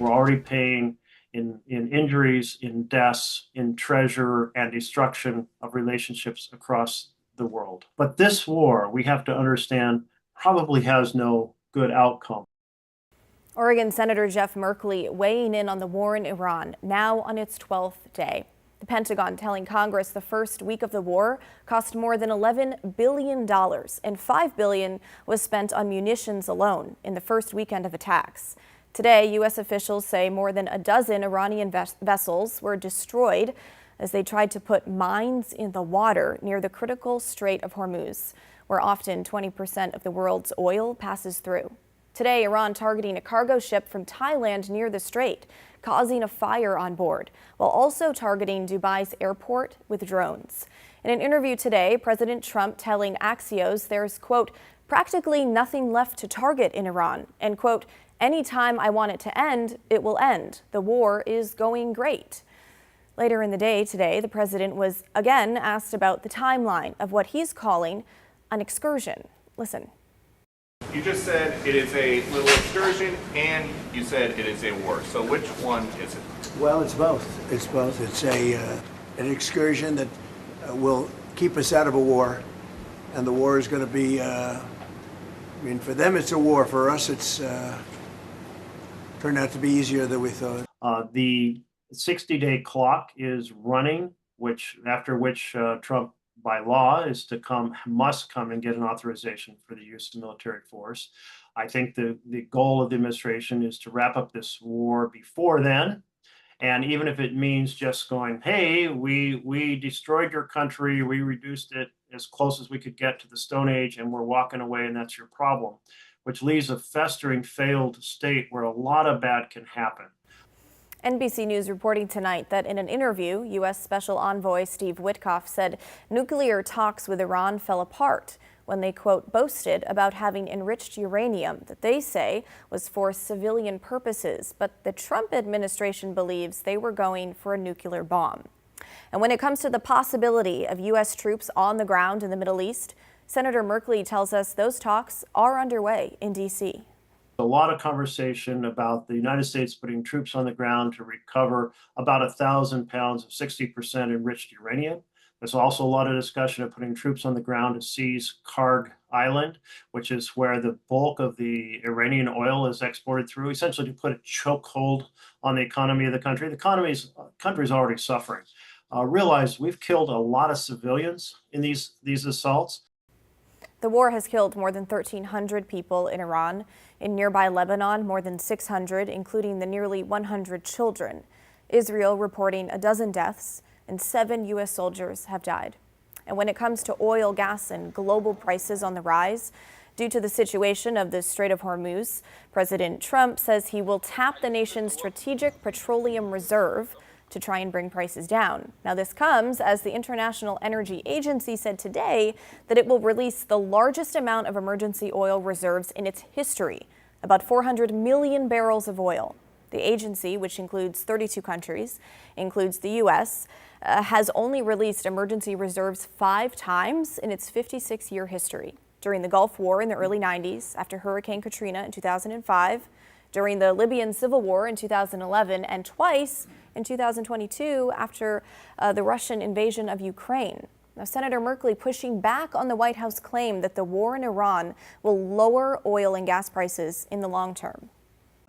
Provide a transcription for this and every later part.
We're already paying in injuries, in deaths, in treasure, and destruction of relationships across the world. But this war, we have to understand, probably has no good outcome. Oregon Senator Jeff Merkley weighing in on the war in Iran, now on its 12th day. The Pentagon telling Congress the first week of the war cost more than $11 billion, and $5 billion was spent on munitions alone in the first weekend of attacks. Today, U.S. officials say more than a dozen Iranian vessels were destroyed as they tried to put mines in the water near the critical Strait of Hormuz, where often 20% of the world's oil passes through. Today, Iran targeting a cargo ship from Thailand near the strait, causing a fire on board, while also targeting Dubai's airport with drones. In an interview today, President Trump telling Axios there's, quote, practically nothing left to target in Iran, and, quote, anytime I want it to end, it will end. The war is going great. Later in the day today, the president was again asked about the timeline of what he's calling an excursion. Listen. You just said it is a little excursion, and you said it is a war. So which one is it? Well, it's both. It's both. It's an excursion that will keep us out of a war, and the war is going to be. I mean, for them it's a war. For us, it's turned out to be easier than we thought. The 60-day clock is running, after which Trump, by law, must come and get an authorization for the use of military force. I think the goal of the administration is to wrap up this war before then. And even if it means just going, hey, we destroyed your country, we reduced it as close as we could get to the Stone Age, and we're walking away, and that's your problem, which leaves a festering, failed state where a lot of bad can happen. NBC News reporting tonight that in an interview, U.S. Special Envoy Steve Witkoff said nuclear talks with Iran fell apart when they, quote, boasted about having enriched uranium that they say was for civilian purposes. But the Trump administration believes they were going for a nuclear bomb. And when it comes to the possibility of U.S. troops on the ground in the Middle East, Senator Merkley tells us those talks are underway in D.C. A lot of conversation about the United States putting troops on the ground to recover about 1,000 pounds of 60% enriched uranium. There's also a lot of discussion of putting troops on the ground to seize Karg Island, which is where the bulk of the Iranian oil is exported through, essentially to put a chokehold on the economy of the country. The country's already suffering. Realize we've killed a lot of civilians in these assaults. The war has killed more than 1,300 people in Iran. In nearby Lebanon, more than 600, including the nearly 100 children. Israel reporting a dozen deaths, and 7 U.S. soldiers have died. And when it comes to oil, gas, and global prices on the rise, due to the situation of the Strait of Hormuz, President Trump says he will tap the nation's strategic petroleum reserve to try and bring prices down. Now, this comes as the International Energy Agency said today that it will release the largest amount of emergency oil reserves in its history, about 400 million barrels of oil. The agency, which includes 32 countries, includes the U.S., has only released emergency reserves 5 times in its 56-year history. During the Gulf War in the early 90s, after Hurricane Katrina in 2005, during the Libyan Civil War in 2011, and twice in 2022 after the Russian invasion of Ukraine. Now, Senator Merkley pushing back on the White House claim that the war in Iran will lower oil and gas prices in the long term.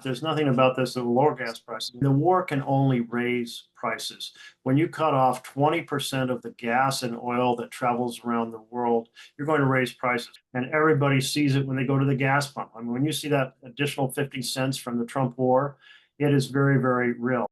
There's nothing about this that will lower gas prices. The war can only raise prices. When you cut off 20% of the gas and oil that travels around the world, you're going to raise prices. And everybody sees it when they go to the gas pump. I mean, when you see that additional 50 cents from the Trump war, it is very, very real.